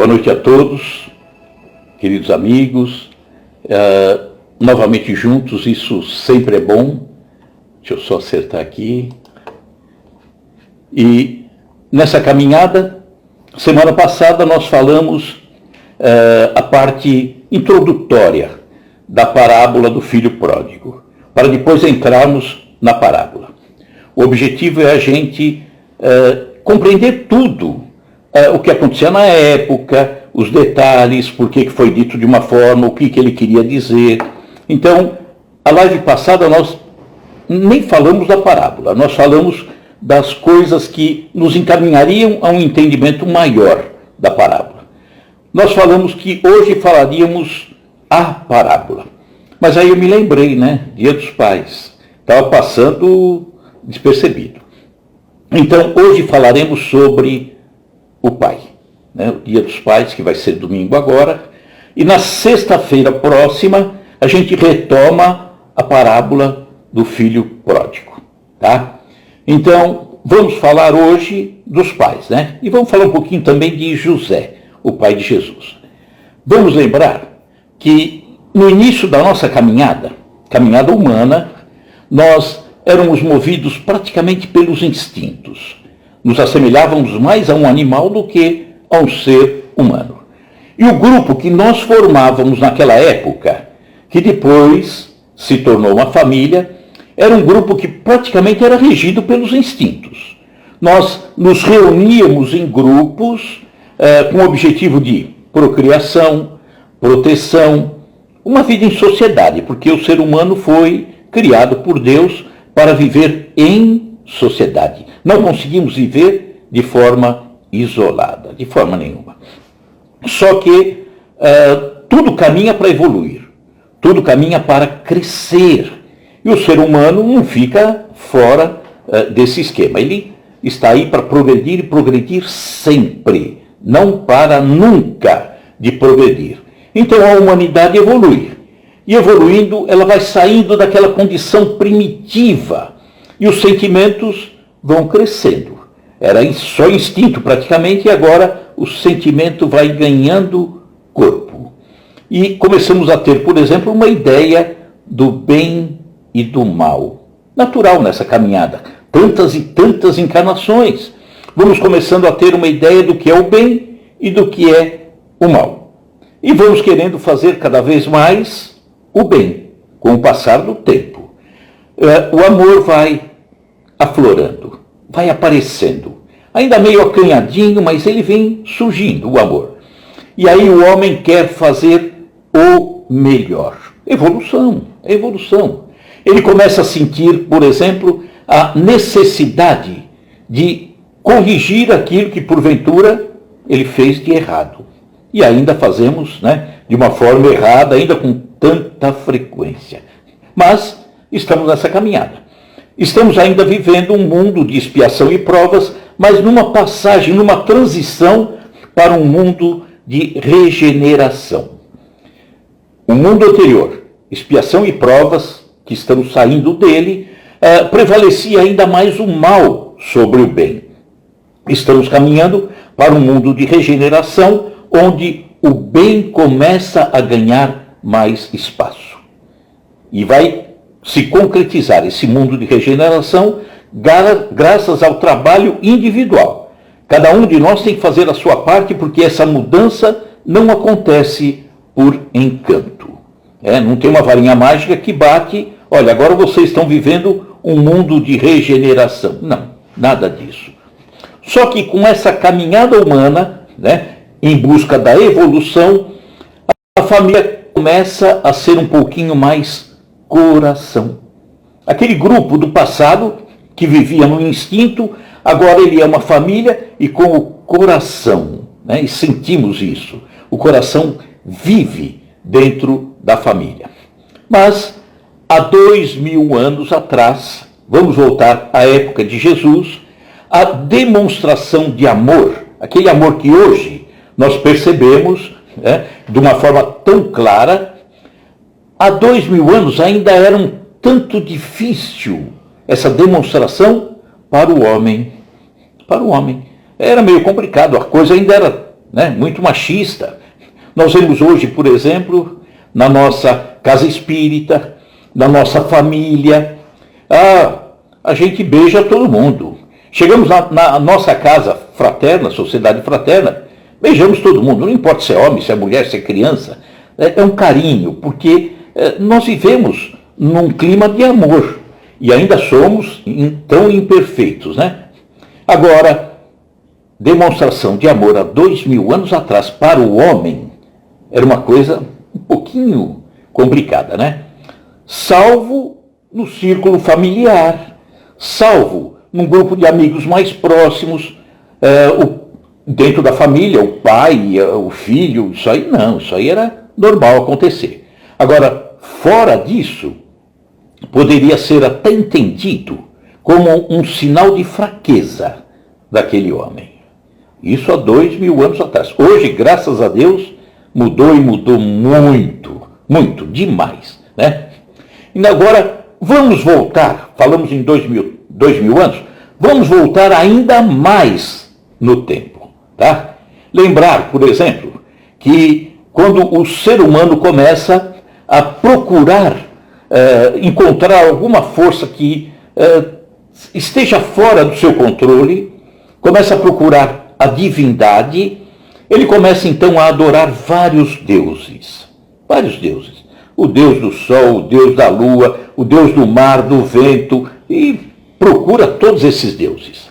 Boa noite a todos, queridos amigos. Novamente juntos, isso sempre é bom. Deixa eu só acertar aqui. E nessa caminhada, semana passada nós falamos a parte introdutória da parábola do filho pródigo, para depois entrarmos na parábola. O objetivo é a gente compreender tudo, o que acontecia na época, os detalhes, por que foi dito de uma forma, o que ele queria dizer. Então, a live passada nós nem falamos da parábola, nós falamos das coisas que nos encaminhariam a um entendimento maior da parábola. Nós falamos que hoje falaríamos a parábola. Mas aí eu me lembrei, Dia dos Pais. Estava passando despercebido. Então, hoje falaremos sobre o Pai. O Dia dos Pais, que vai ser domingo agora. E na sexta-feira próxima, a gente retoma a parábola do filho pródigo. Tá? Então, vamos falar hoje dos pais, E vamos falar um pouquinho também de José, o pai de Jesus. Vamos lembrar que no início da nossa caminhada humana, nós éramos movidos praticamente pelos instintos. Nos assemelhávamos mais a um animal do que a um ser humano. E o grupo que nós formávamos naquela época, que depois se tornou uma família, era um grupo que praticamente era regido pelos instintos. Nós nos reuníamos em grupos com o objetivo de procriação, proteção, uma vida em sociedade, porque o ser humano foi criado por Deus para viver em sociedade. Não conseguimos viver de forma isolada, de forma nenhuma. Só que tudo caminha para evoluir, tudo caminha para crescer. E o ser humano não fica fora desse esquema. Ele está aí para progredir e progredir sempre, não para nunca de progredir. Então a humanidade evolui. E evoluindo, ela vai saindo daquela condição primitiva. E os sentimentos vão crescendo. Era só instinto praticamente, e agora o sentimento vai ganhando corpo. E começamos a ter, por exemplo, uma ideia do bem e do mal. Natural nessa caminhada. Tantas e tantas encarnações. Vamos começando a ter uma ideia do que é o bem e do que é o mal. E vamos querendo fazer cada vez mais o bem, com o passar do tempo. O amor vai aflorando, vai aparecendo. Ainda meio acanhadinho, mas ele vem surgindo, o amor. E aí o homem quer fazer o melhor. Evolução, evolução. Ele começa a sentir, por exemplo, a necessidade de corrigir aquilo que, porventura, ele fez de errado. E ainda fazemos, de uma forma errada, ainda com tanta frequência. Mas estamos nessa caminhada. Estamos ainda vivendo um mundo de expiação e provas, mas numa passagem, numa transição para um mundo de regeneração. O mundo anterior, expiação e provas, que estamos saindo dele, prevalecia ainda mais o mal sobre o bem. Estamos caminhando para um mundo de regeneração, onde o bem começa a ganhar mais espaço. E vai se concretizar esse mundo de regeneração graças ao trabalho individual. Cada um de nós tem que fazer a sua parte, porque essa mudança não acontece por encanto. Não tem uma varinha mágica que bate, olha, agora vocês estão vivendo um mundo de regeneração. Não, nada disso. Só que com essa caminhada humana, em busca da evolução, a família começa a ser um pouquinho mais coração. Aquele grupo do passado que vivia no instinto, agora ele é uma família e com o coração, e sentimos isso. O coração vive dentro da família. Mas há 2000 anos atrás, vamos voltar à época de Jesus, a demonstração de amor, aquele amor que hoje nós percebemos de uma forma tão clara, há 2000 anos ainda era um tanto difícil essa demonstração para o homem. Era meio complicado, a coisa ainda era né? Muito machista. Nós vemos hoje, por exemplo, na nossa casa espírita, na nossa família, a gente beija todo mundo. Chegamos na nossa casa fraterna, sociedade fraterna, beijamos todo mundo, não importa se é homem, se é mulher, se é criança. É um carinho, porque nós vivemos num clima de amor e ainda somos tão imperfeitos, né? Agora, demonstração de amor há 2000 anos atrás para o homem era uma coisa um pouquinho complicada, né? Salvo no círculo familiar, salvo num grupo de amigos mais próximos, dentro da família, o pai, o filho, isso aí não, isso aí era normal acontecer. Agora, fora disso, poderia ser até entendido como um sinal de fraqueza daquele homem. Isso há 2000 anos atrás. Hoje, graças a Deus, mudou e mudou muito, muito, demais, né? E agora, vamos voltar, falamos em 2000 anos, vamos voltar ainda mais no tempo, tá? Lembrar, por exemplo, que quando o ser humano começa a procurar encontrar alguma força que esteja fora do seu controle, começa a procurar a divindade, ele começa então a adorar vários deuses. Vários deuses. O deus do sol, o deus da lua, o deus do mar, do vento, e procura todos esses deuses.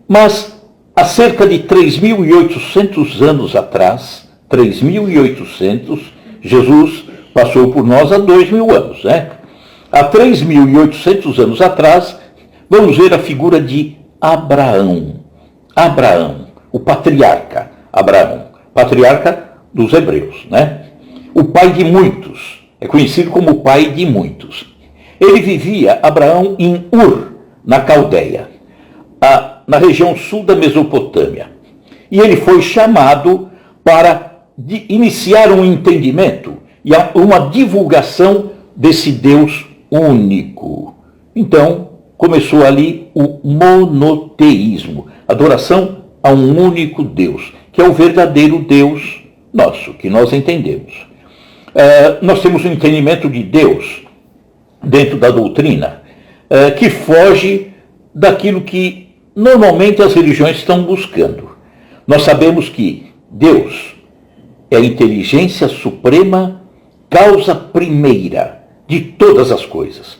Mas há cerca de 3.800 anos atrás, 3.800, Jesus passou por nós há 2.000 anos, né? Há 3.800 anos atrás, vamos ver a figura de Abraão. Abraão, o patriarca Abraão, patriarca dos hebreus, né? O pai de muitos, é conhecido como o pai de muitos. Ele vivia, Abraão, em Ur, na Caldeia, na região sul da Mesopotâmia. E ele foi chamado para iniciar um entendimento e uma divulgação desse Deus único. Então, começou ali o monoteísmo, adoração a um único Deus, que é o verdadeiro Deus nosso, que nós entendemos. Nós temos um entendimento de Deus dentro da doutrina que foge daquilo que normalmente as religiões estão buscando. Nós sabemos que Deus é a inteligência suprema, causa primeira de todas as coisas.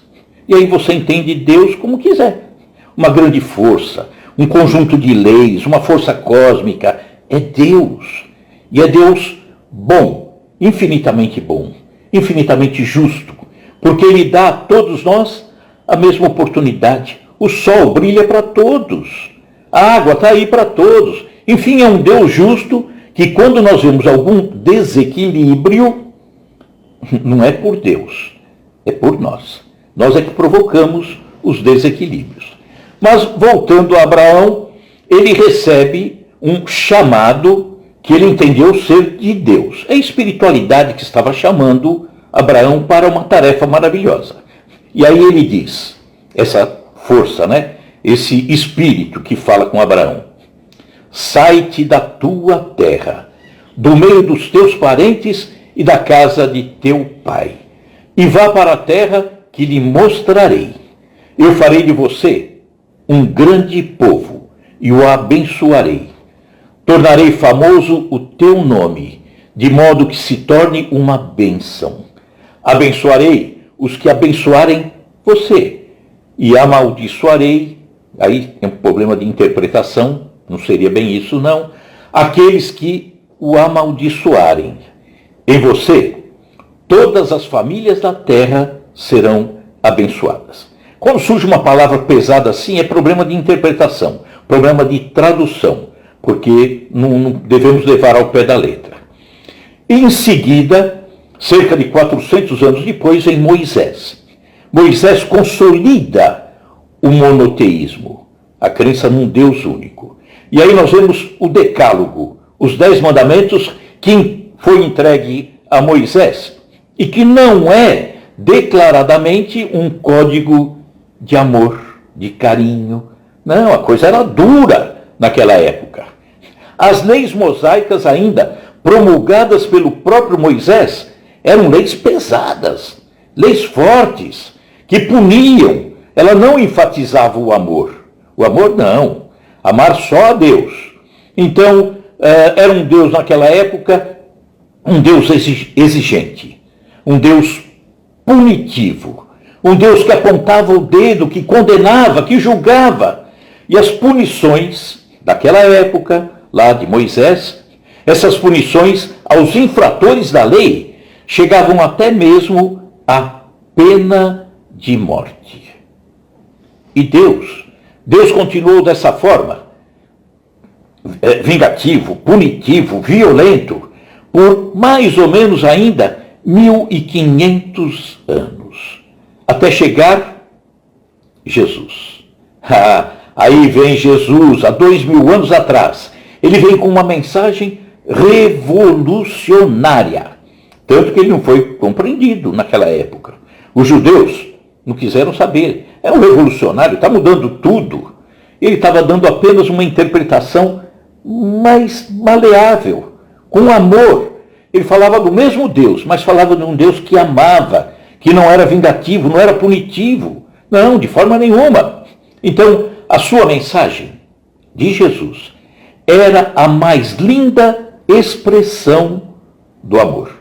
E aí você entende Deus como quiser. Uma grande força, um conjunto de leis, uma força cósmica. É Deus. E é Deus bom, infinitamente justo, porque Ele dá a todos nós a mesma oportunidade. O sol brilha para todos, a água está aí para todos. Enfim, é um Deus justo que quando nós vemos algum desequilíbrio, não é por Deus, é por nós. Nós é que provocamos os desequilíbrios. Mas voltando a Abraão, ele recebe um chamado que ele entendeu ser de Deus. É a espiritualidade que estava chamando Abraão para uma tarefa maravilhosa. E aí ele diz, essa força, né? Esse espírito que fala com Abraão: sai-te da tua terra, do meio dos teus parentes e da casa de teu pai, e vá para a terra que lhe mostrarei. Eu farei de você um grande povo e o abençoarei. Tornarei famoso o teu nome, de modo que se torne uma bênção. Abençoarei os que abençoarem você, e amaldiçoarei, aí é um problema de interpretação, não seria bem isso não, aqueles que o amaldiçoarem. Em você, todas as famílias da terra serão abençoadas. Quando surge uma palavra pesada assim, é problema de interpretação, problema de tradução, porque não devemos levar ao pé da letra. E em seguida, cerca de 400 anos depois, em Moisés. Moisés consolida o monoteísmo, a crença num Deus único. E aí nós vemos o Decálogo, os 10 mandamentos que foi entregue a Moisés, e que não é declaradamente um código de amor, de carinho. Não, a coisa era dura naquela época. As leis mosaicas ainda, promulgadas pelo próprio Moisés, eram leis pesadas, leis fortes, que puniam. Ela não enfatizava o amor. O amor não. Amar só a Deus. Então, era um Deus naquela época, um Deus exigente, um Deus punitivo, um Deus que apontava o dedo, que condenava, que julgava. E as punições daquela época, lá de Moisés, essas punições aos infratores da lei chegavam até mesmo à pena de morte. E Deus continuou dessa forma, vingativo, punitivo, violento, por mais ou menos ainda 1500 anos, até chegar Jesus. Aí vem Jesus, há 2000 anos atrás. Ele vem com uma mensagem revolucionária, tanto que ele não foi compreendido naquela época. Os judeus não quiseram saber. É um revolucionário, está mudando tudo. Ele estava dando apenas uma interpretação mais maleável, com amor. Ele falava do mesmo Deus, mas falava de um Deus que amava, que não era vingativo, não era punitivo. Não, de forma nenhuma. Então, a sua mensagem de Jesus era a mais linda expressão do amor.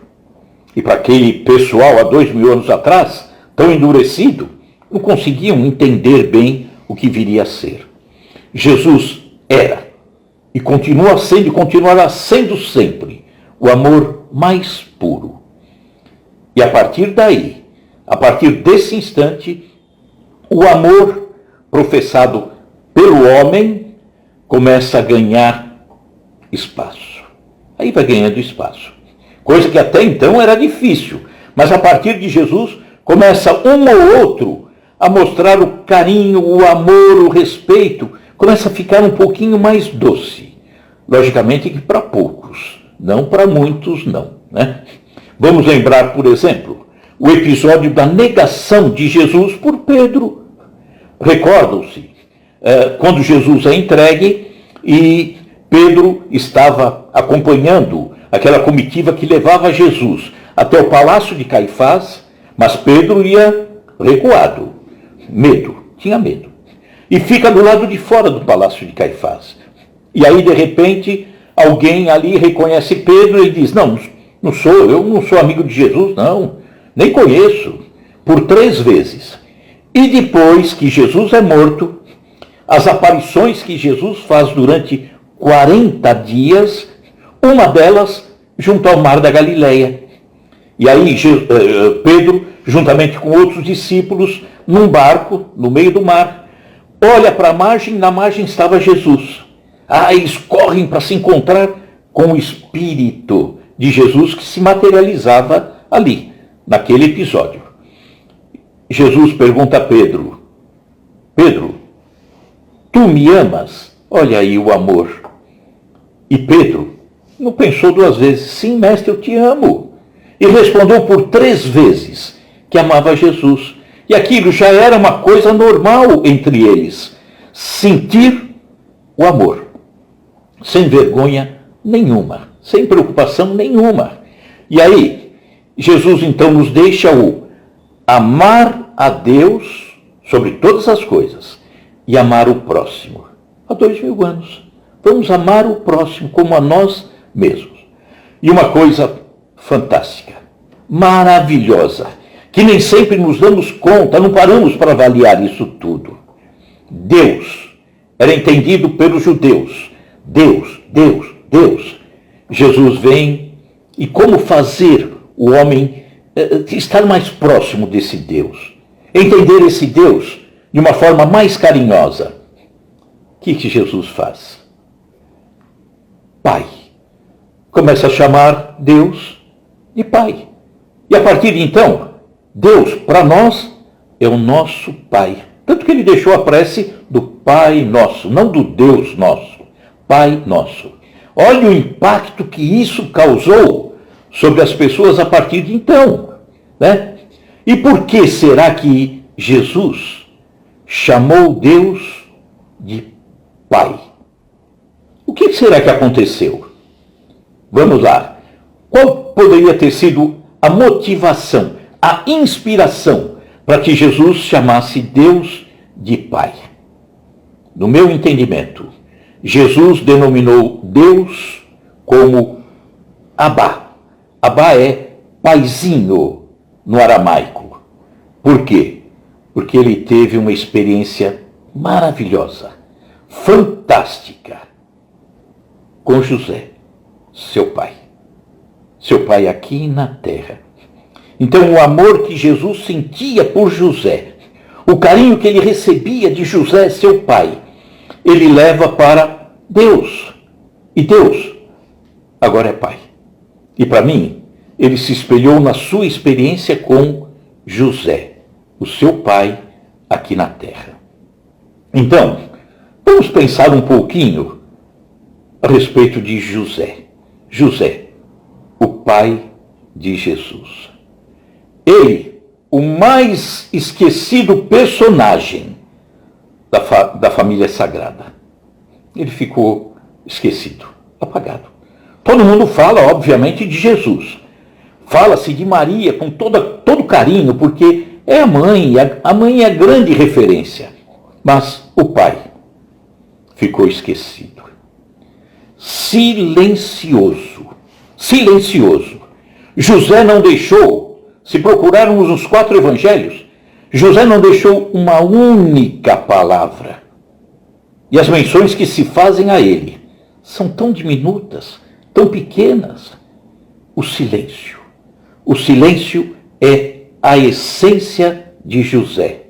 E para aquele pessoal há 2000 anos atrás, tão endurecido, não conseguiam entender bem o que viria a ser. Jesus era, e continua sendo, e continuará sendo sempre, o amor mais puro. E a partir daí, a partir desse instante, o amor professado pelo homem começa a ganhar espaço. Aí vai ganhando espaço. Coisa que até então era difícil, mas a partir de Jesus começa um ou outro a mostrar o carinho, o amor, o respeito, começa a ficar um pouquinho mais doce. Logicamente que para poucos, não para muitos não, né? Vamos lembrar, por exemplo, o episódio da negação de Jesus por Pedro. Recordam-se, quando Jesus é entregue e Pedro estava acompanhando aquela comitiva que levava Jesus até o palácio de Caifás, mas Pedro ia recuado. Tinha medo. E fica do lado de fora do palácio de Caifás. E aí, de repente, alguém ali reconhece Pedro e diz, eu não sou amigo de Jesus, não, nem conheço, por 3 vezes. E depois que Jesus é morto, as aparições que Jesus faz durante 40 dias, uma delas junto ao mar da Galileia. E aí Pedro, juntamente com outros discípulos, num barco, no meio do mar, olha para a margem, na margem estava Jesus. Eles correm para se encontrar com o Espírito de Jesus que se materializava ali, naquele episódio. Jesus pergunta a Pedro, tu me amas? Olha aí o amor. E Pedro não pensou 2 vezes, sim, mestre, eu te amo. E respondeu por 3 vezes que amava Jesus. E aquilo já era uma coisa normal entre eles. Sentir o amor. Sem vergonha nenhuma. Sem preocupação nenhuma. E aí, Jesus então nos deixa o amar a Deus sobre todas as coisas e amar o próximo. Há 2000 anos. Vamos amar o próximo como a nós mesmos. E uma coisa fantástica, maravilhosa, que nem sempre nos damos conta, não paramos para avaliar isso tudo. Deus era entendido pelos judeus. Deus. Jesus vem e como fazer o homem estar mais próximo desse Deus, entender esse Deus de uma forma mais carinhosa. O que Jesus faz? Pai. Começa a chamar Deus de Pai. E a partir de então, Deus, para nós, é o nosso Pai. Tanto que ele deixou a prece do Pai Nosso, não do Deus Nosso. Pai Nosso. Olha o impacto que isso causou sobre as pessoas a partir de então, né? E por que será que Jesus chamou Deus de Pai? O que será que aconteceu? Vamos lá. Qual poderia ter sido a motivação, a inspiração para que Jesus chamasse Deus de Pai? No meu entendimento, Jesus denominou Deus como Abá. Abá é paizinho no aramaico. Por quê? Porque ele teve uma experiência maravilhosa, fantástica, com José, seu pai. Seu pai aqui na terra. Então o amor que Jesus sentia por José, o carinho que ele recebia de José, seu pai, ele leva para Deus. E Deus agora é pai. E para mim, ele se espelhou na sua experiência com José, o seu pai aqui na terra. Então, vamos pensar um pouquinho a respeito de José. José, o pai de Jesus. Ele, o mais esquecido personagem da família sagrada. Ele ficou esquecido, apagado. Todo mundo fala, obviamente, de Jesus. Fala-se de Maria com todo carinho, porque é a mãe é a grande referência. Mas o pai ficou esquecido. Silencioso. Silencioso. José não deixou, se procurarmos os 4 evangelhos, José não deixou uma única palavra. E as menções que se fazem a ele são tão diminutas, tão pequenas. O silêncio. O silêncio é a essência de José.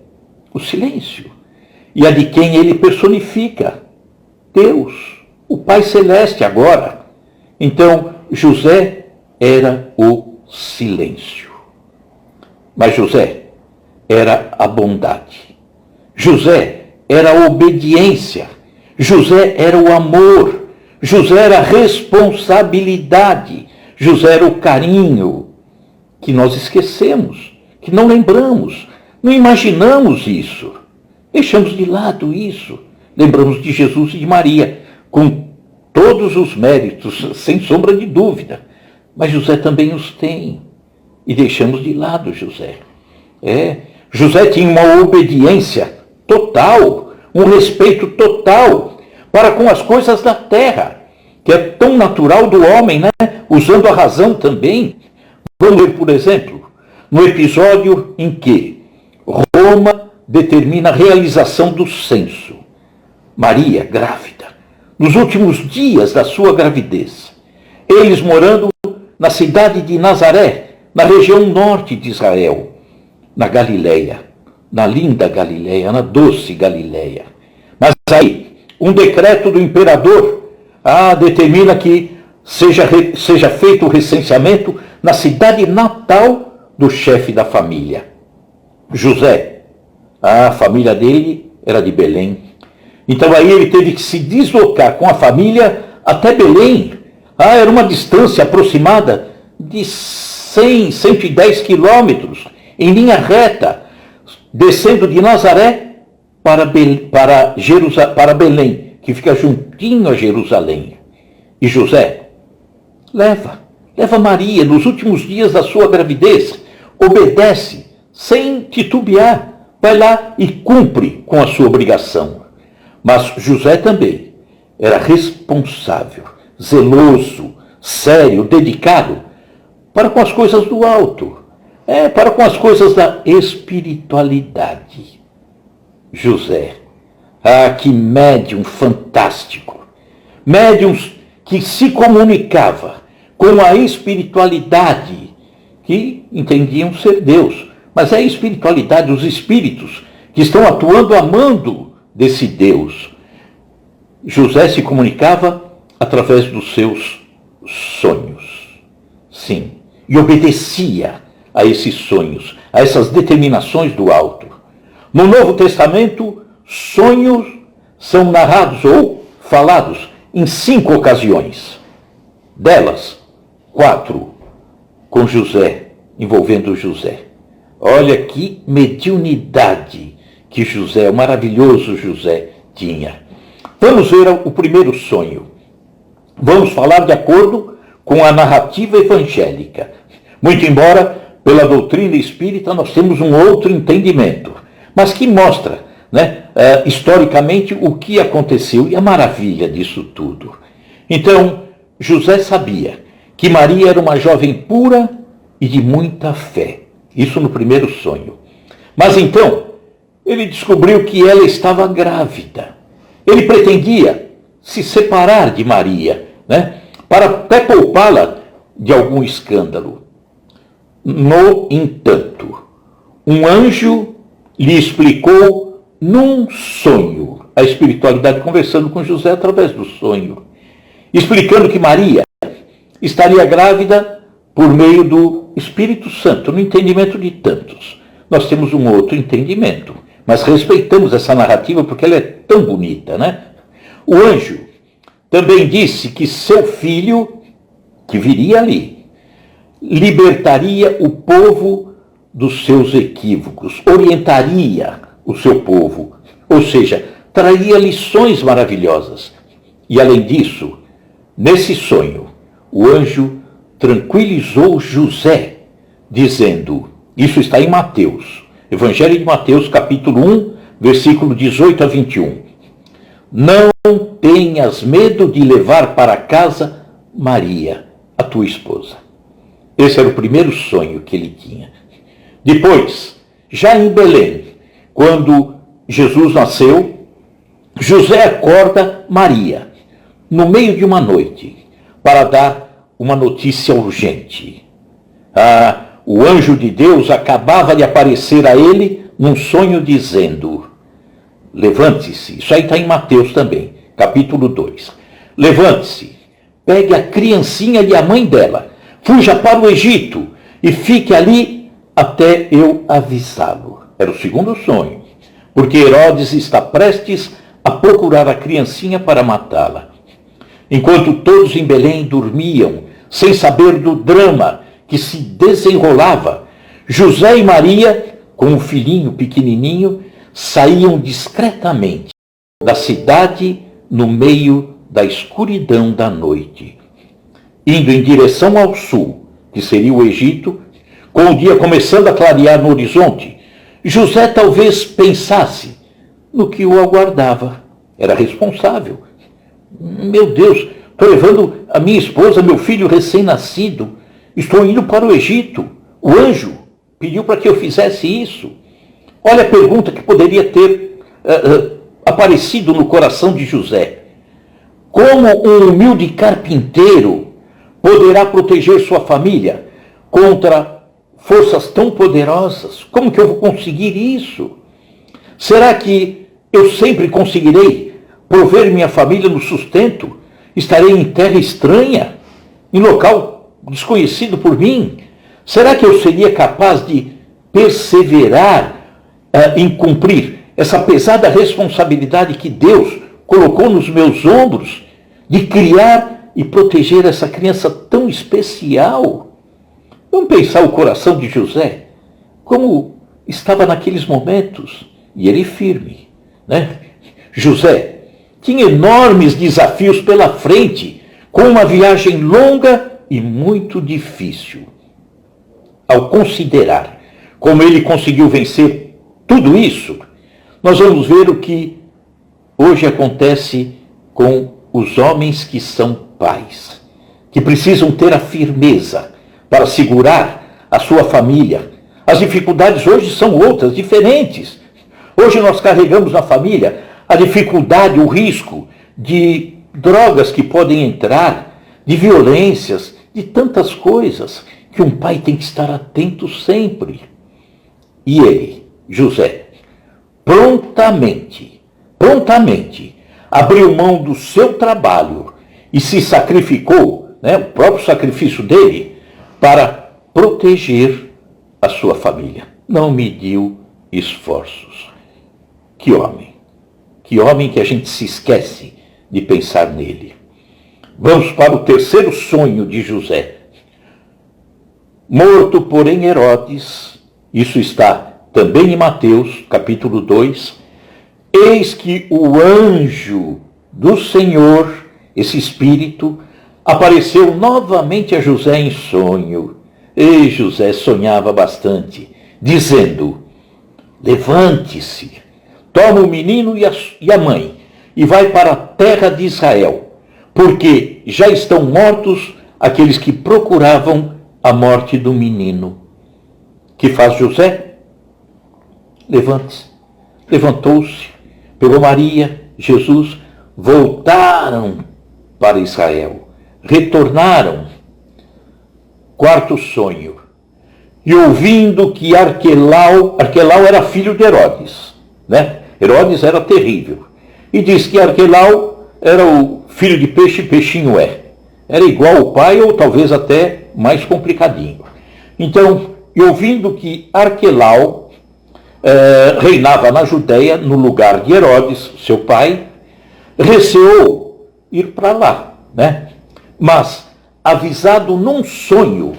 O silêncio. E a de quem ele personifica. Deus, o Pai Celeste agora. Então, José era o silêncio. Mas José era a bondade. José era a obediência. José era o amor. José era a responsabilidade. José era o carinho que nós esquecemos, que não lembramos, não imaginamos isso. Deixamos de lado isso. Lembramos de Jesus e de Maria, com todos os méritos, sem sombra de dúvida. Mas José também os tem. E deixamos de lado José. José tinha uma obediência total, um respeito total para com as coisas da terra, que é tão natural do homem, né? Usando a razão também. Vamos ver, por exemplo, no episódio em que Roma determina a realização do censo. Maria, grávida, nos últimos dias da sua gravidez. Eles morando na cidade de Nazaré, na região norte de Israel, na Galileia, na linda Galileia, na doce Galileia. Mas aí, um decreto do imperador determina que seja feito o recenseamento na cidade natal do chefe da família. José, a família dele era de Belém. Então aí ele teve que se deslocar com a família até Belém. Era uma distância aproximada de 110 quilômetros, em linha reta, descendo de Nazaré para Belém, que fica juntinho a Jerusalém. E José leva Maria nos últimos dias da sua gravidez, obedece sem titubear, vai lá e cumpre com a sua obrigação. Mas José também era responsável, zeloso, sério, dedicado para com as coisas do alto, para com as coisas da espiritualidade. José, que médium fantástico, médium que se comunicava com a espiritualidade, que entendiam ser Deus, mas é a espiritualidade, os espíritos que estão atuando, amando desse Deus. José se comunicava através dos seus sonhos. Sim, e obedecia a esses sonhos, a essas determinações do alto. No Novo Testamento, sonhos são narrados ou falados em 5 ocasiões. Delas, 4 com José, envolvendo José. Olha que mediunidade que José, o maravilhoso José, tinha. Vamos ver o primeiro sonho. Vamos falar de acordo com a narrativa evangélica. Muito embora, pela doutrina espírita, nós temos um outro entendimento, mas que mostra, historicamente, o que aconteceu e a maravilha disso tudo. Então, José sabia que Maria era uma jovem pura e de muita fé. Isso no primeiro sonho. Mas então, ele descobriu que ela estava grávida. Ele pretendia se separar de Maria, para até poupá-la de algum escândalo. No entanto, um anjo lhe explicou num sonho, a espiritualidade conversando com José através do sonho, explicando que Maria estaria grávida por meio do Espírito Santo, no entendimento de tantos. Nós temos um outro entendimento, mas respeitamos essa narrativa porque ela é tão bonita, O anjo também disse que seu filho, que viria ali, libertaria o povo dos seus equívocos, orientaria o seu povo, ou seja, traria lições maravilhosas. E além disso, nesse sonho, o anjo tranquilizou José, dizendo, isso está em Mateus, Evangelho de Mateus, capítulo 1, versículo 18 a 21. Não tenhas medo de levar para casa Maria, a tua esposa. Esse era o primeiro sonho que ele tinha. Depois, já em Belém, quando Jesus nasceu, José acorda Maria, no meio de uma noite, para dar uma notícia urgente. O anjo de Deus acabava de aparecer a ele num sonho dizendo, levante-se, isso aí está em Mateus também, capítulo 2. Levante-se, pegue a criancinha e a mãe dela, fuja para o Egito e fique ali até eu avisá-lo. Era o segundo sonho, porque Herodes está prestes a procurar a criancinha para matá-la. Enquanto todos em Belém dormiam, sem saber do drama que se desenrolava, José e Maria, com um filhinho pequenininho, saíam discretamente da cidade no meio da escuridão da noite. Indo em direção ao sul, que seria o Egito, com o dia começando a clarear no horizonte, José talvez pensasse no que o aguardava. Era responsável. Meu Deus, estou levando a minha esposa, meu filho recém-nascido, estou indo para o Egito. O anjo pediu para que eu fizesse isso. Olha a pergunta que poderia ter aparecido no coração de José. Como um humilde carpinteiro poderá proteger sua família contra forças tão poderosas? Como que eu vou conseguir isso? Será que eu sempre conseguirei prover minha família no sustento? Estarei em terra estranha, em local desconhecido por mim? Será que eu seria capaz de perseverar em cumprir essa pesada responsabilidade que Deus colocou nos meus ombros de criar e proteger essa criança tão especial? Vamos pensar o coração de José, como estava naqueles momentos, e ele firme, José tinha enormes desafios pela frente, com uma viagem longa e muito difícil. Ao considerar como ele conseguiu vencer tudo isso, nós vamos ver o que hoje acontece com os homens que são pais, que precisam ter a firmeza para segurar a sua família. As dificuldades hoje são outras, diferentes. Hoje nós carregamos na família a dificuldade, o risco de drogas que podem entrar, de violências, de tantas coisas que um pai tem que estar atento sempre. E ele, José, prontamente, abriu mão do seu trabalho e se sacrificou, o próprio sacrifício dele, para proteger a sua família. Não mediu esforços. Que homem que a gente se esquece de pensar nele. Vamos para o terceiro sonho de José. Morto, porém, Herodes, isso está também em Mateus, capítulo 2, eis que o anjo do Senhor esse espírito, apareceu novamente a José em sonho. E José sonhava bastante, dizendo: levante-se, toma o menino e a mãe, e vai para a terra de Israel, porque já estão mortos aqueles que procuravam a morte do menino. Que faz José? Levante-se. Levantou-se, pegou Maria, Jesus, voltaram para Israel, retornaram. Quarto sonho. E ouvindo que Arquelau era filho de Herodes, né? Herodes era terrível. E diz que Arquelau era o filho de peixe, peixinho é. Era igual ao pai, ou talvez até mais complicadinho. Então, e ouvindo que Arquelau reinava na Judéia, no lugar de Herodes, seu pai, receou ir para lá, né? Mas, avisado num sonho,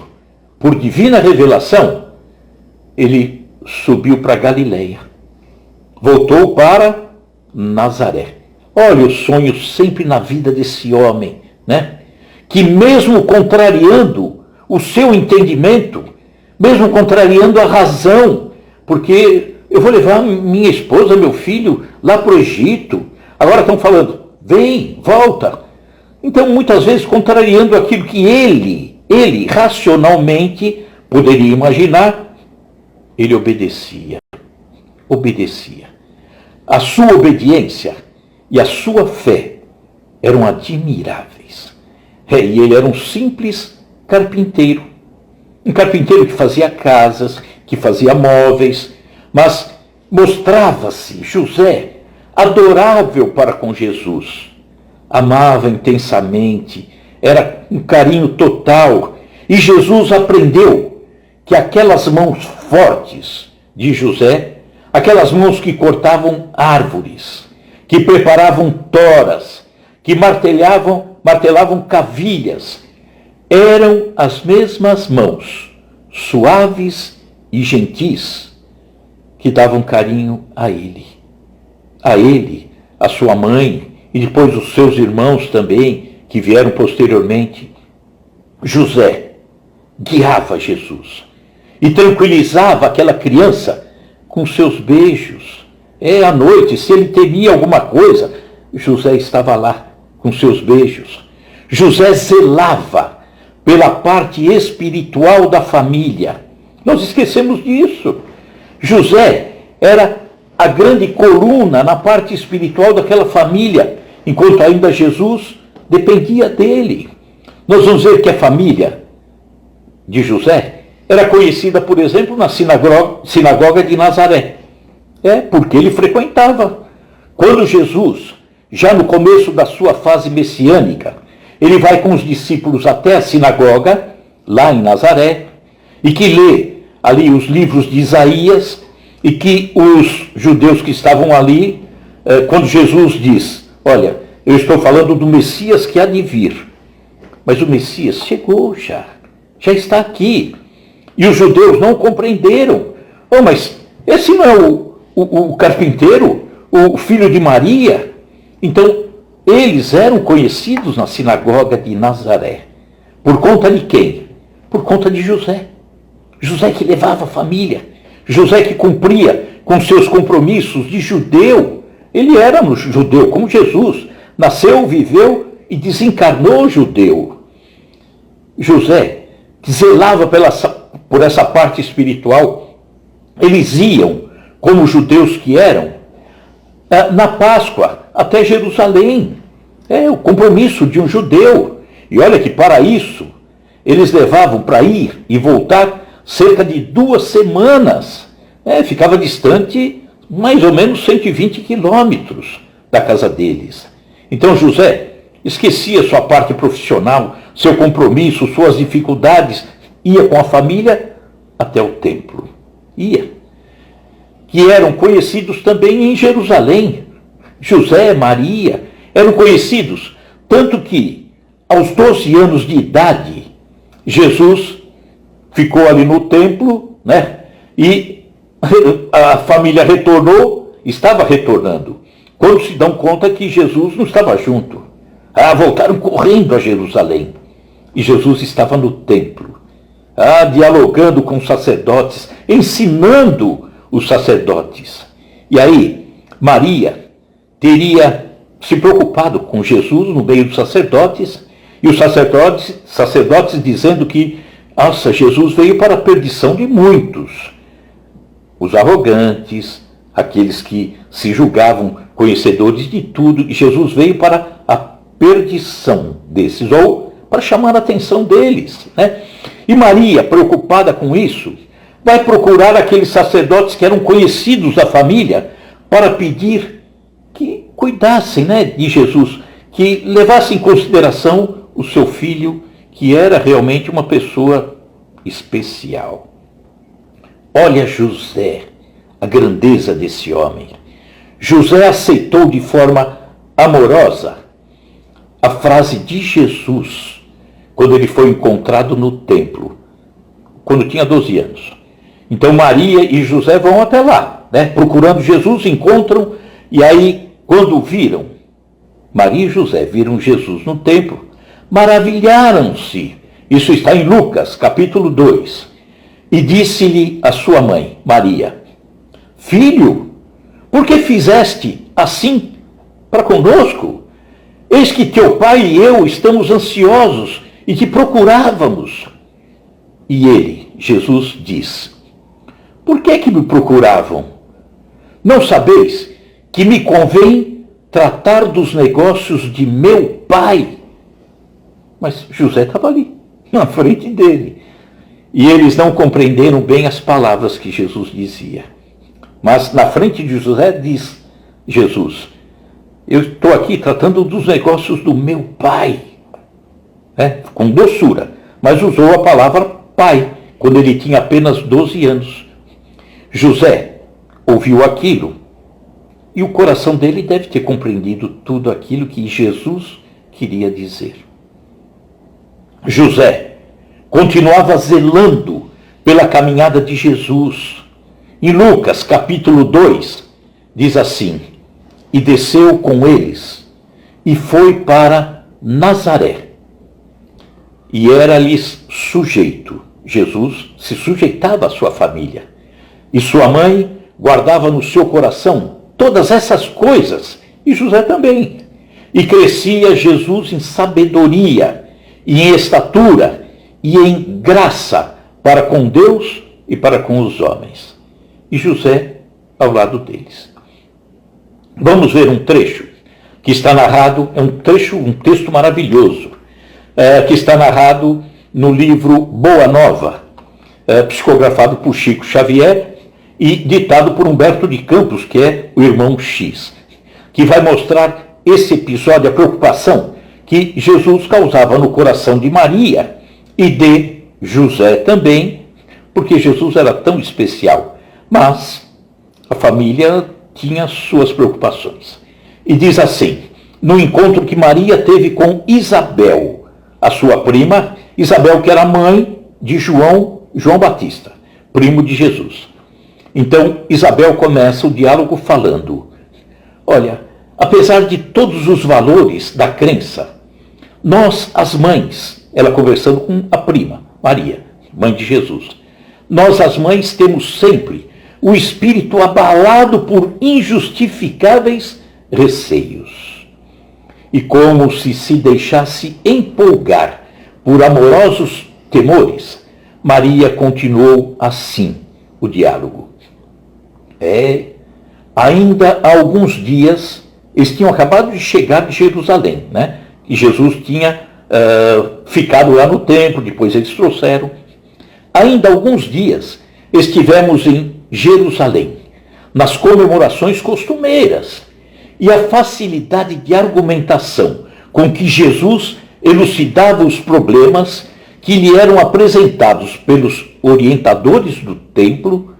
por divina revelação, ele subiu para Galileia. Voltou para Nazaré. Olha o sonho sempre na vida desse homem, né? Que mesmo contrariando o seu entendimento, mesmo contrariando a razão, porque eu vou levar minha esposa, meu filho, lá para o Egito. Agora estão falando, vem, volta. Então, muitas vezes, contrariando aquilo que ele racionalmente poderia imaginar, ele obedecia. A sua obediência e a sua fé eram admiráveis. E ele era um simples carpinteiro. Um carpinteiro que fazia casas, que fazia móveis, mas mostrava-se, José, adorável para com Jesus. Amava intensamente, era um carinho total. E Jesus aprendeu que aquelas mãos fortes de José, aquelas mãos que cortavam árvores, que preparavam toras, que martelavam cavilhas, eram as mesmas mãos, suaves e gentis, que davam carinho a ele, a sua mãe, e depois os seus irmãos também, que vieram posteriormente. José guiava Jesus e tranquilizava aquela criança com seus beijos. À noite, se ele temia alguma coisa, José estava lá com seus beijos. José zelava pela parte espiritual da família. Nós esquecemos disso. José era a grande coluna na parte espiritual daquela família, enquanto ainda Jesus dependia dele. Nós vamos ver que a família de José era conhecida, por exemplo, na sinagoga de Nazaré. Porque ele frequentava. Quando Jesus, já no começo da sua fase messiânica, ele vai com os discípulos até a sinagoga, lá em Nazaré, e que lê ali os livros de Isaías, e que os judeus que estavam ali, quando Jesus diz, olha, eu estou falando do Messias que há de vir, mas o Messias chegou já está aqui. E os judeus não compreenderam. Mas esse não é o carpinteiro, o filho de Maria? Então, eles eram conhecidos na sinagoga de Nazaré. Por conta de quem? Por conta de José. José que levava a família. José que cumpria com seus compromissos de judeu. Ele era um judeu, como Jesus. Nasceu, viveu e desencarnou judeu. José, que zelava por essa parte espiritual, eles iam, como judeus que eram, na Páscoa até Jerusalém. O compromisso de um judeu. E olha que para isso, eles levavam para ir e voltar cerca de 2 semanas. Ficava distante mais ou menos 120 quilômetros da casa deles. Então José esquecia sua parte profissional, seu compromisso, suas dificuldades, ia com a família até o templo. Que eram conhecidos também em Jerusalém. José, Maria, eram conhecidos, tanto que aos 12 anos de idade, Jesus ficou ali no templo, né? E a família estava retornando, quando se dão conta que Jesus não estava junto. voltaram correndo a Jerusalém. E Jesus estava no templo, dialogando com os sacerdotes, ensinando os sacerdotes. E aí, Maria teria se preocupado com Jesus no meio dos sacerdotes, e os sacerdotes dizendo que, nossa, Jesus veio para a perdição de muitos. Os arrogantes, aqueles que se julgavam conhecedores de tudo, e Jesus veio para a perdição desses, ou para chamar a atenção deles, né? E Maria, preocupada com isso, vai procurar aqueles sacerdotes que eram conhecidos da família para pedir que cuidassem, né, de Jesus, que levassem em consideração o seu filho, que era realmente uma pessoa especial. Olha José, a grandeza desse homem. José aceitou de forma amorosa a frase de Jesus, quando ele foi encontrado no templo, quando tinha 12 anos. Então Maria e José vão até lá, né, procurando Jesus, encontram, e aí, quando viram, Maria e José viram Jesus no templo, maravilharam-se. Isso está em Lucas, capítulo 2. E disse-lhe a sua mãe, Maria: Filho, por que fizeste assim para conosco? Eis que teu pai e eu estamos ansiosos e te procurávamos. E ele, Jesus, diz: Por que me procuravam? Não sabeis que me convém tratar dos negócios de meu pai? Mas José estava ali, na frente dele. E eles não compreenderam bem as palavras que Jesus dizia. Mas na frente de José diz Jesus: Eu estou aqui tratando dos negócios do meu pai. Com doçura, mas usou a palavra pai, quando ele tinha apenas 12 anos. José ouviu aquilo, e o coração dele deve ter compreendido tudo aquilo que Jesus queria dizer. José continuava zelando pela caminhada de Jesus. Em Lucas, capítulo 2, diz assim: E desceu com eles, e foi para Nazaré, e era-lhes sujeito. Jesus se sujeitava à sua família, e sua mãe guardava no seu coração todas essas coisas, e José também. E crescia Jesus em sabedoria, e em estatura, e em graça para com Deus e para com os homens. E José ao lado deles. Vamos ver um trecho que está narrado, um texto maravilhoso, que está narrado no livro Boa Nova, psicografado por Chico Xavier e ditado por Humberto de Campos, que é o irmão X, que vai mostrar esse episódio, a preocupação que Jesus causava no coração de Maria e de José também, porque Jesus era tão especial, mas a família tinha suas preocupações. E diz assim, no encontro que Maria teve com Isabel, a sua prima, Isabel, que era mãe de João Batista, primo de Jesus. Então, Isabel começa o diálogo falando: olha, apesar de todos os valores da crença, nós, as mães, ela conversando com a prima, Maria, mãe de Jesus, nós, as mães, temos sempre o espírito abalado por injustificáveis receios. E como se deixasse empolgar por amorosos temores, Maria continuou assim o diálogo. Ainda há alguns dias, eles tinham acabado de chegar de Jerusalém, né? E Jesus tinha ficado lá no templo, depois eles trouxeram. Ainda há alguns dias estivemos em Jerusalém, nas comemorações costumeiras, e a facilidade de argumentação com que Jesus elucidava os problemas que lhe eram apresentados pelos orientadores do templo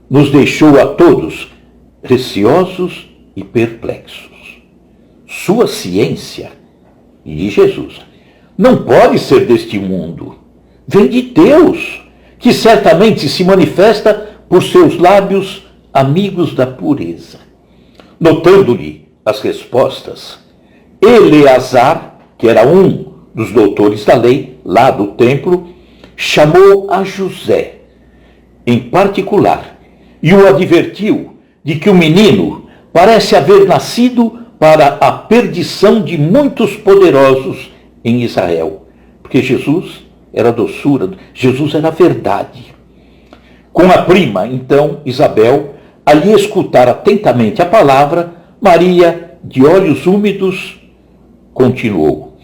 nos deixou a todos receosos e perplexos. Sua ciência, e de Jesus, não pode ser deste mundo, vem de Deus, que certamente se manifesta por seus lábios amigos da pureza. Notando-lhe as respostas, Eleazar que era um dos doutores da lei, lá do templo, chamou a José, em particular, e o advertiu de que o menino parece haver nascido para a perdição de muitos poderosos em Israel. Porque Jesus era doçura, Jesus era verdade. Com a prima, então, Isabel, ali escutar atentamente a palavra, Maria, de olhos úmidos, continuou: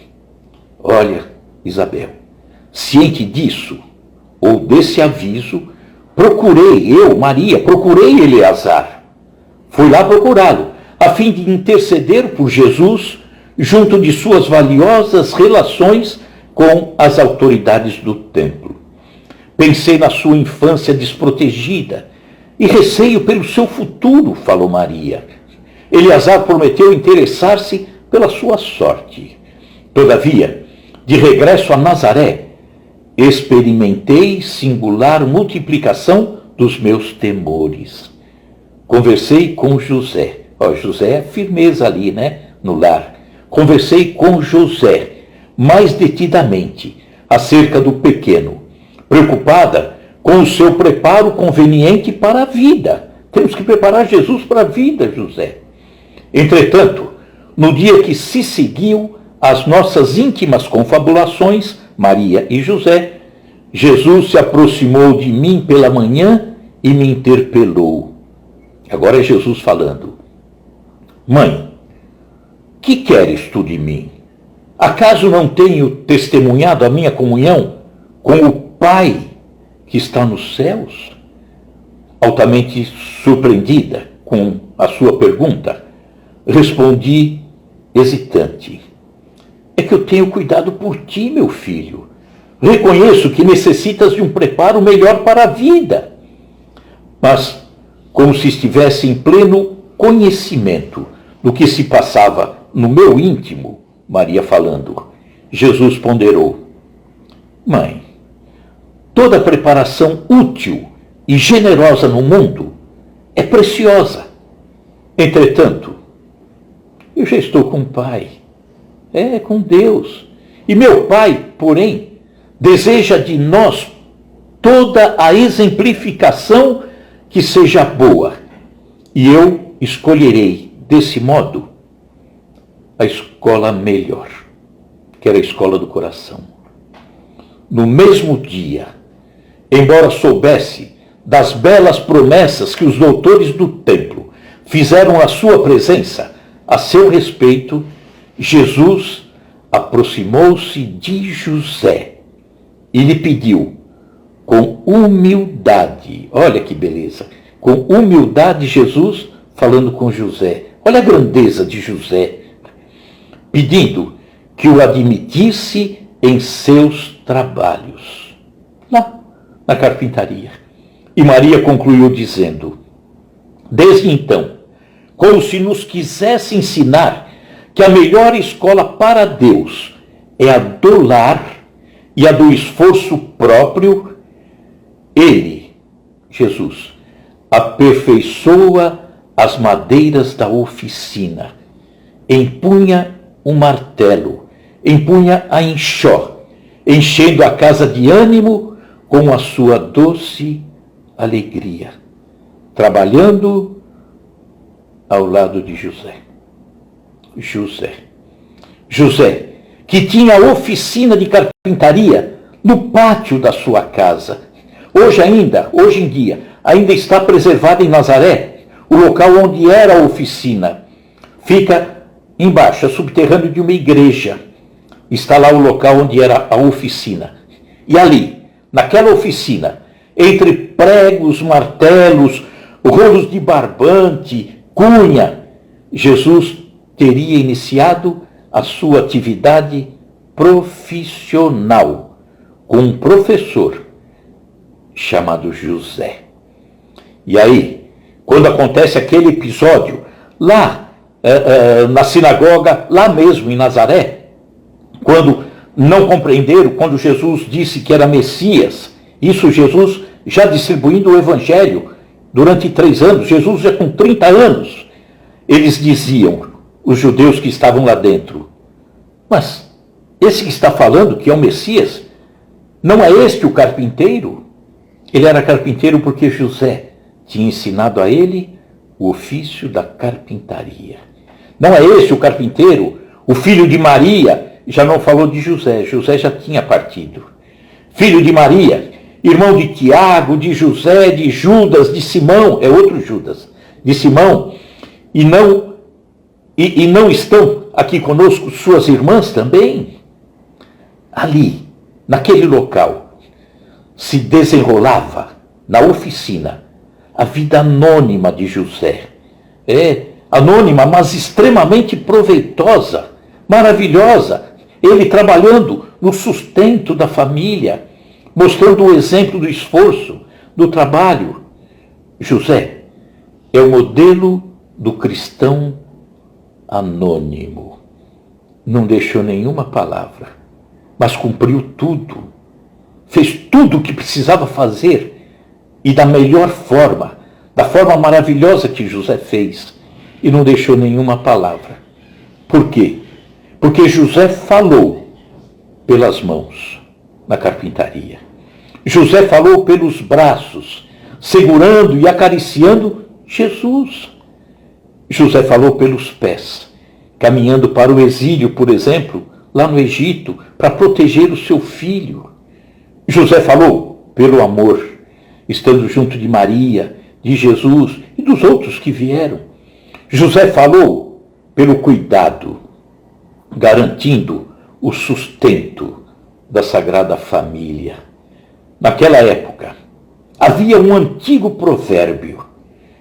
olha, Isabel, ciente disso, ou desse aviso, procurei Eleazar. Fui lá procurá-lo, a fim de interceder por Jesus junto de suas valiosas relações com as autoridades do templo. Pensei na sua infância desprotegida e receio pelo seu futuro, falou Maria. Eleazar prometeu interessar-se pela sua sorte. Todavia, de regresso a Nazaré, experimentei singular multiplicação dos meus temores. Conversei com José. José é firmeza ali, no lar. Conversei com José mais detidamente acerca do pequeno, preocupada com o seu preparo conveniente para a vida. Temos que preparar Jesus para a vida, José. Entretanto, no dia que se seguiu às nossas íntimas confabulações, Maria e José, Jesus se aproximou de mim pela manhã e me interpelou. Agora é Jesus falando: mãe, que queres tu de mim? Acaso não tenho testemunhado a minha comunhão com o Pai que está nos céus? Altamente surpreendida com a sua pergunta, respondi hesitante: é que eu tenho cuidado por ti, meu filho. Reconheço que necessitas de um preparo melhor para a vida. Mas, como se estivesse em pleno conhecimento do que se passava no meu íntimo, Maria falando, Jesus ponderou: mãe, toda preparação útil e generosa no mundo é preciosa. Entretanto, eu já estou com o Pai, com Deus. E meu Pai, porém, deseja de nós toda a exemplificação que seja boa. E eu escolherei, desse modo, a escola melhor, que era a escola do coração. No mesmo dia, embora soubesse das belas promessas que os doutores do templo fizeram à sua presença, a seu respeito, Jesus aproximou-se de José e lhe pediu, com humildade, olha que beleza, com humildade Jesus falando com José, olha a grandeza de José, pedindo que o admitisse em seus trabalhos, lá na carpintaria. E Maria concluiu dizendo, desde então, como se nos quisesse ensinar que a melhor escola para Deus é a do lar e a do esforço próprio, ele, Jesus, aperfeiçoa as madeiras da oficina, empunha um martelo, empunha a enxó, enchendo a casa de ânimo com a sua doce alegria, trabalhando ao lado de José. José, que tinha a oficina de carpintaria no pátio da sua casa. Hoje em dia, ainda está preservada em Nazaré, o local onde era a oficina. Fica embaixo, subterrâneo de uma igreja. Está lá o local onde era a oficina. E ali, naquela oficina, entre pregos, martelos, rolos de barbante, cunha, Jesus teria iniciado a sua atividade profissional com um professor chamado José. E aí, quando acontece aquele episódio, lá na sinagoga, lá mesmo em Nazaré, quando não compreenderam, quando Jesus disse que era Messias, isso Jesus já distribuindo o evangelho durante 3 anos, Jesus já com 30 anos, eles diziam, os judeus que estavam lá dentro, mas esse que está falando, que é o Messias, não é este o carpinteiro? Ele era carpinteiro porque José tinha ensinado a ele o ofício da carpintaria. Não é este o carpinteiro, o filho de Maria? Já não falou de José, José já tinha partido. Filho de Maria, irmão de Tiago, de José, de Judas, de Simão, é outro Judas, de Simão, e não estão aqui conosco suas irmãs também? Ali, naquele local, se desenrolava, na oficina, a vida anônima de José. Anônima, mas extremamente proveitosa, maravilhosa. Ele trabalhando no sustento da família, mostrando o exemplo do esforço, do trabalho. José é o modelo do cristão anônimo. Não deixou nenhuma palavra, mas cumpriu tudo. Fez tudo o que precisava fazer e da melhor forma, da forma maravilhosa que José fez, e não deixou nenhuma palavra. Por quê? Porque José falou pelas mãos na carpintaria. José falou pelos braços, segurando e acariciando Jesus. José falou pelos pés, caminhando para o exílio, por exemplo, lá no Egito, para proteger o seu filho. José falou pelo amor, estando junto de Maria, de Jesus e dos outros que vieram. José falou pelo cuidado, garantindo o sustento da Sagrada Família. Naquela época, havia um antigo provérbio.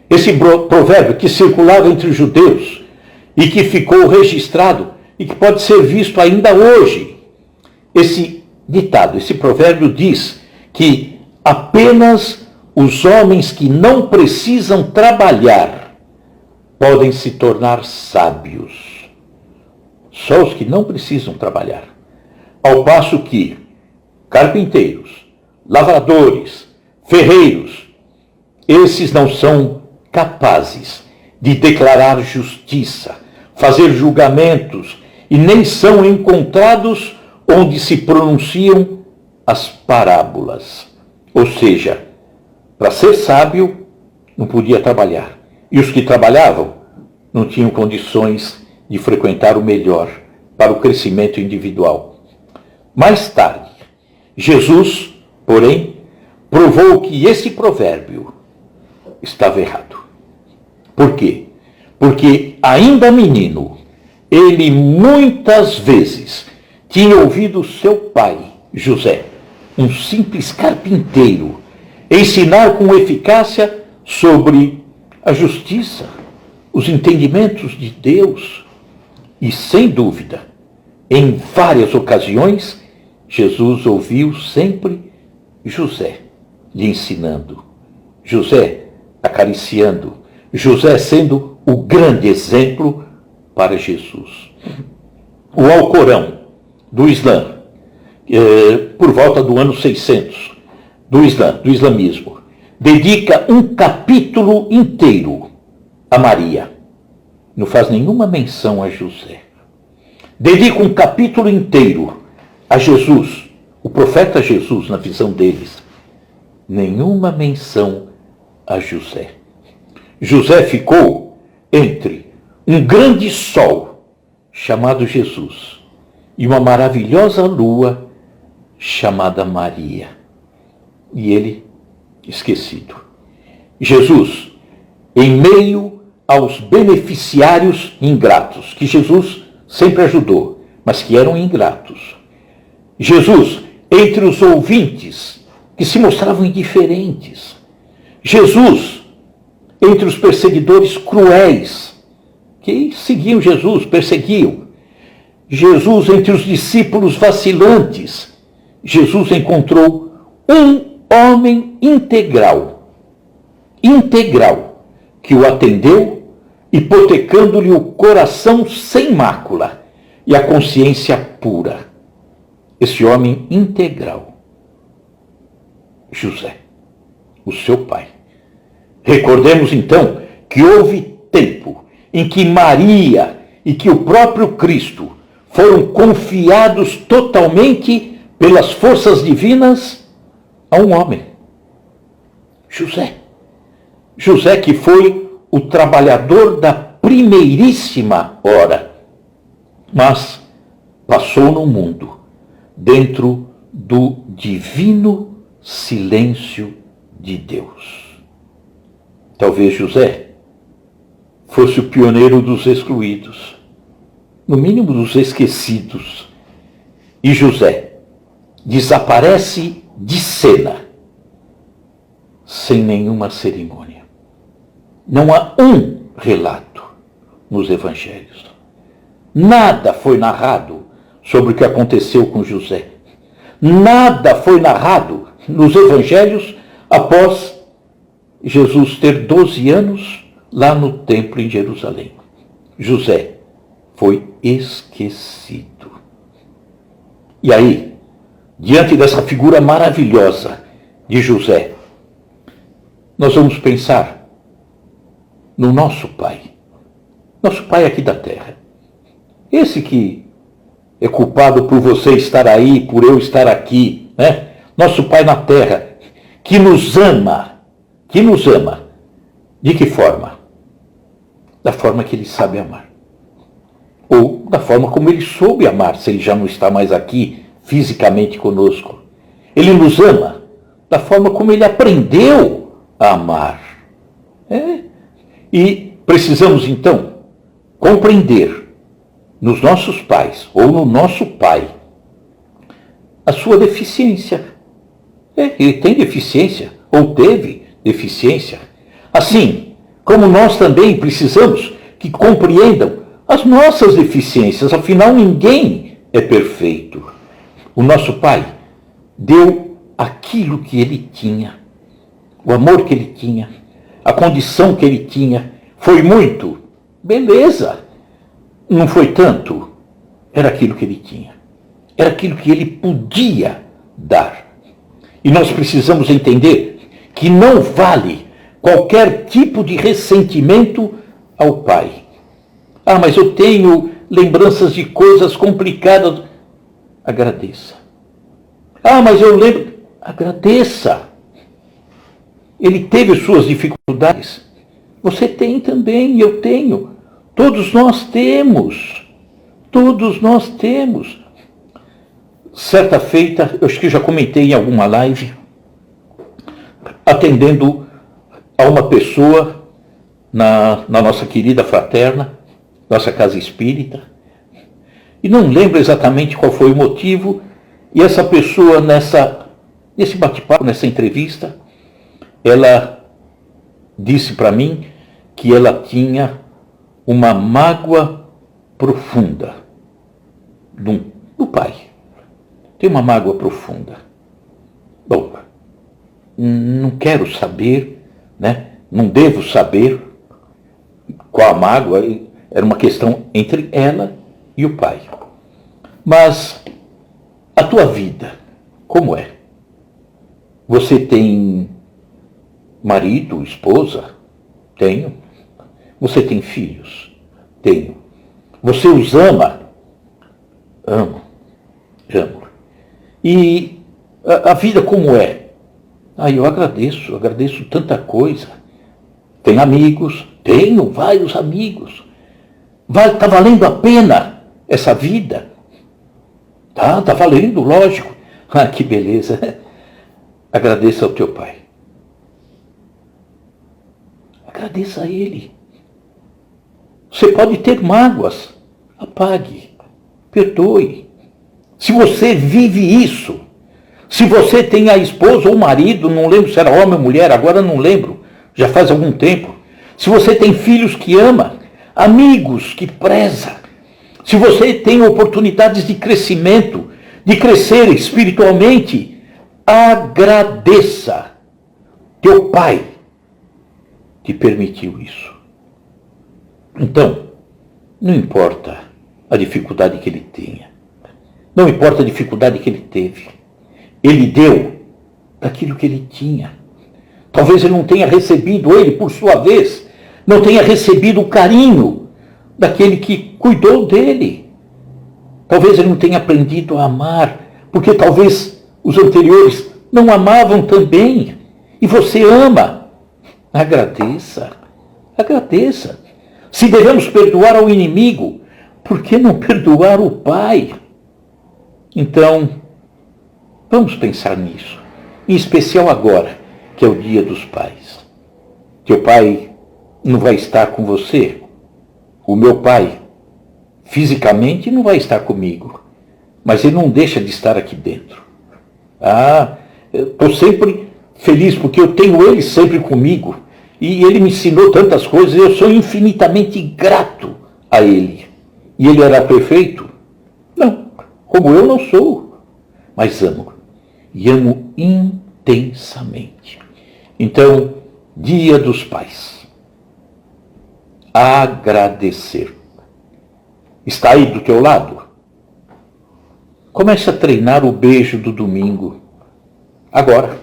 Esse provérbio que circulava entre os judeus e que ficou registrado e que pode ser visto ainda hoje. Esse ditado, esse provérbio diz que apenas os homens que não precisam trabalhar podem se tornar sábios. Só os que não precisam trabalhar. Ao passo que carpinteiros, lavradores, ferreiros, esses não são capazes de declarar justiça, fazer julgamentos, e nem são encontrados onde se pronunciam as parábolas. Ou seja, para ser sábio, não podia trabalhar. E os que trabalhavam não tinham condições de frequentar o melhor para o crescimento individual. Mais tarde, Jesus, porém, provou que esse provérbio estava errado. Por quê? Porque, ainda menino, ele muitas vezes tinha ouvido seu pai, José, um simples carpinteiro, ensinar com eficácia sobre a justiça, os entendimentos de Deus. E, sem dúvida, em várias ocasiões, Jesus ouviu sempre José lhe ensinando, José acariciando, José sendo o grande exemplo para Jesus. O Alcorão do Islã, por volta do ano 600, do islamismo, dedica um capítulo inteiro a Maria. Não faz nenhuma menção a José. Dedica um capítulo inteiro a Jesus, o profeta Jesus, na visão deles. Nenhuma menção a José. José ficou entre um grande sol, chamado Jesus, e uma maravilhosa lua, chamada Maria. E ele, esquecido. Jesus, em meio aos beneficiários ingratos, que Jesus sempre ajudou, mas que eram ingratos. Jesus, entre os ouvintes, que se mostravam indiferentes. Jesus, entre os perseguidores cruéis, que seguiam Jesus, perseguiam. Jesus, entre os discípulos vacilantes. Jesus encontrou um homem integral, que o atendeu, hipotecando-lhe o coração sem mácula e a consciência pura. Esse homem integral, José, o seu pai. Recordemos então que houve tempo em que Maria e que o próprio Cristo foram confiados totalmente pelas forças divinas a um homem, José. José, que foi o trabalhador da primeiríssima hora, mas passou no mundo dentro do divino silêncio de Deus. Talvez José fosse o pioneiro dos excluídos, no mínimo dos esquecidos. E José desaparece de cena sem nenhuma cerimônia. Não há um relato nos evangelhos. Nada foi narrado sobre o que aconteceu com José. Nada foi narrado nos evangelhos após Jesus ter 12 anos lá no templo em Jerusalém. José foi esquecido. E aí, diante dessa figura maravilhosa de José, nós vamos pensar no nosso Pai aqui da terra. Esse que é culpado por você estar aí, por eu estar aqui, né? Nosso Pai na terra, que nos ama. De que forma? Da forma que Ele sabe amar. Ou da forma como Ele soube amar, se Ele já não está mais aqui fisicamente conosco. Ele nos ama da forma como Ele aprendeu a amar. E precisamos, então, compreender nos nossos pais, ou no nosso pai, a sua deficiência. Ele tem deficiência, ou teve deficiência. Assim como nós também precisamos que compreendam as nossas deficiências, afinal ninguém é perfeito. O nosso Pai deu aquilo que Ele tinha, o amor que Ele tinha, a condição que Ele tinha. Foi muito? Beleza. Não foi tanto? Era aquilo que Ele tinha. Era aquilo que Ele podia dar. E nós precisamos entender que não vale qualquer tipo de ressentimento ao Pai. Ah, mas eu tenho lembranças de coisas complicadas. Agradeça. Ah, mas eu lembro. Agradeça. Ele teve suas dificuldades. Você tem também, eu tenho. Todos nós temos. Todos nós temos. Certa feita, eu acho que já comentei em alguma live, atendendo a uma pessoa na nossa querida fraterna, nossa casa espírita, e não lembro exatamente qual foi o motivo, e essa pessoa nesse bate-papo, nessa entrevista, ela disse para mim que ela tinha uma mágoa profunda do pai. Tem uma mágoa profunda. Bom, não quero saber, né? Não devo saber qual a mágoa. Era uma questão entre ela e o pai. Mas a tua vida, como é? Você tem marido, esposa? Tenho. Você tem filhos? Tenho. Você os ama? Amo. E a vida como é? Eu agradeço tanta coisa. Tem amigos? Tenho vários amigos. Está valendo a pena essa vida? Tá valendo, lógico. Que beleza. Agradeça ao teu pai. Agradeça a ele. Você pode ter mágoas. Apague. Perdoe. Se você vive isso, se você tem a esposa ou o marido, não lembro se era homem ou mulher, agora não lembro, já faz algum tempo. Se você tem filhos que ama, amigos que preza, se você tem oportunidades de crescimento, de crescer espiritualmente, agradeça. Teu pai te permitiu isso. Então, não importa a dificuldade que ele tenha, não importa a dificuldade que ele teve, ele deu daquilo que ele tinha. Talvez ele não tenha recebido, ele, por sua vez, não tenha recebido o carinho daquele que cuidou dele. Talvez ele não tenha aprendido a amar, porque talvez os anteriores não amavam também. E você ama. Agradeça. Agradeça. Se devemos perdoar ao inimigo, por que não perdoar o Pai? Então, vamos pensar nisso. Em especial agora, que é o Dia dos Pais. Teu pai não vai estar com você. O meu pai, fisicamente, não vai estar comigo. Mas ele não deixa de estar aqui dentro. Eu estou sempre feliz porque eu tenho ele sempre comigo. E ele me ensinou tantas coisas e eu sou infinitamente grato a ele. E ele era perfeito? Não, como eu não sou. Mas amo. E amo intensamente. Então, Dia dos Pais. Agradecer. Está aí do teu lado? Comece a treinar o beijo do domingo. Agora.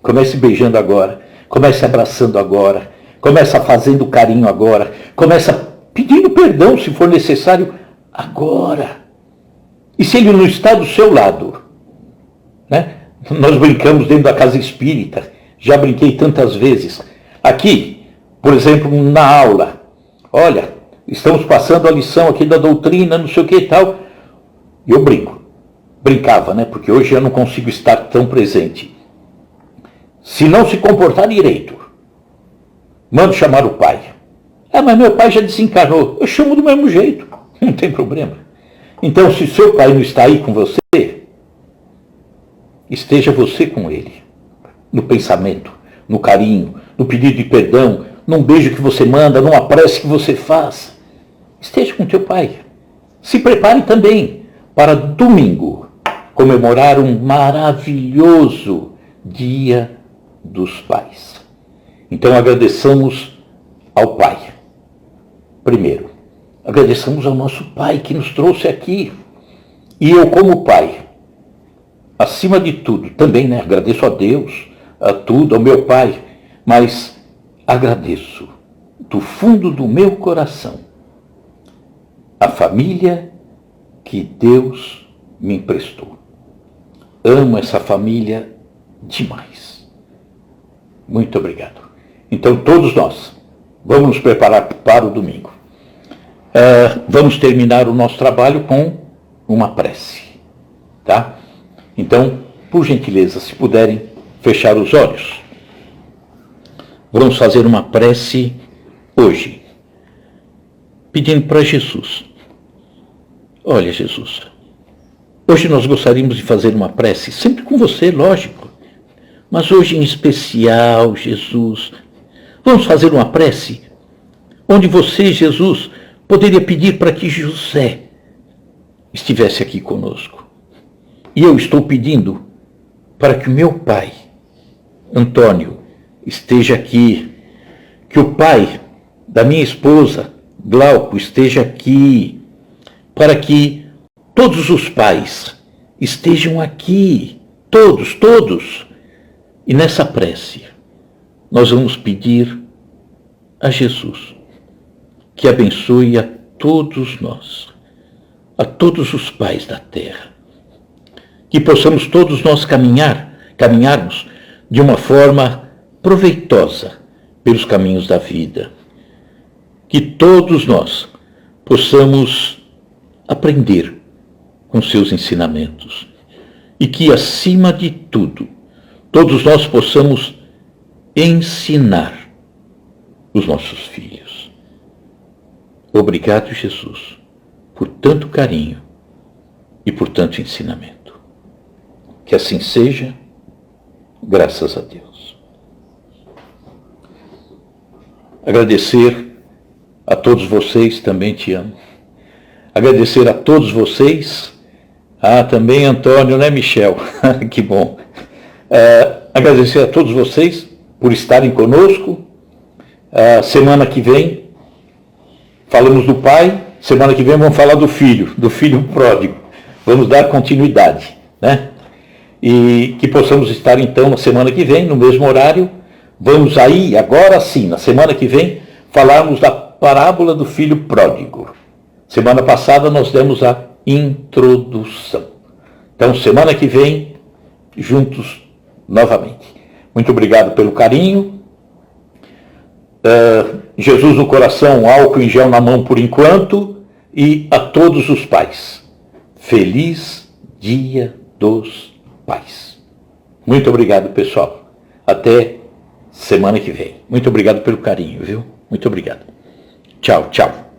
Comece beijando agora. Comece abraçando agora. Comece fazendo carinho agora. Comece pedindo perdão se for necessário agora. E se ele não está do seu lado? Né? Nós brincamos dentro da casa espírita. Já brinquei tantas vezes. Aqui, por exemplo, na aula. Olha, estamos passando a lição aqui da doutrina, não sei o que e tal. E eu brinco. Brincava, né? Porque hoje eu não consigo estar tão presente. Se não se comportar direito, mando chamar o pai. Mas meu pai já desencarnou. Eu chamo do mesmo jeito. Não tem problema. Então, se seu pai não está aí com você, esteja você com ele. No pensamento, no carinho, no pedido de perdão, num beijo que você manda, numa prece que você faz. Esteja com teu pai. Se prepare também para domingo comemorar um maravilhoso Dia dos Pais. Então agradeçamos ao Pai. Primeiro, agradeçamos ao nosso Pai que nos trouxe aqui. E eu, como Pai, acima de tudo, também, né, agradeço a Deus, a tudo, ao meu Pai, mas agradeço do fundo do meu coração a família que Deus me emprestou. Amo essa família demais. Muito obrigado. Então, todos nós, vamos nos preparar para o domingo. Vamos terminar o nosso trabalho com uma prece. Tá? Então, por gentileza, se puderem fechar os olhos. Vamos fazer uma prece hoje, pedindo para Jesus. Olha, Jesus, hoje nós gostaríamos de fazer uma prece, sempre com você, lógico, mas hoje em especial, Jesus, vamos fazer uma prece onde você, Jesus, poderia pedir para que José estivesse aqui conosco. E eu estou pedindo para que o meu pai, Antônio, esteja aqui, que o pai da minha esposa, Glauco, esteja aqui, para que todos os pais estejam aqui, todos. E nessa prece, nós vamos pedir a Jesus que abençoe a todos nós, a todos os pais da terra, que possamos todos nós caminharmos de uma forma proveitosa pelos caminhos da vida, que todos nós possamos aprender com seus ensinamentos e que, acima de tudo, todos nós possamos ensinar os nossos filhos. Obrigado, Jesus, por tanto carinho e por tanto ensinamento. Que assim seja, graças a Deus. Agradecer a todos vocês, também te amo. Agradecer a todos vocês, também Antônio, né, Michel? Que bom. Agradecer a todos vocês por estarem conosco. Semana que vem falamos do pai, semana que vem vamos falar do filho pródigo. Vamos dar continuidade, né? E que possamos estar então na semana que vem, no mesmo horário. Vamos aí, agora sim, na semana que vem, falarmos da parábola do filho pródigo. Semana passada nós demos a introdução. Então, semana que vem, juntos novamente. Muito obrigado pelo carinho. Jesus no coração, álcool em gel na mão por enquanto. E a todos os pais, feliz Dia dos Pais. Muito obrigado, pessoal. Até semana que vem. Muito obrigado pelo carinho, viu? Muito obrigado. Tchau, tchau.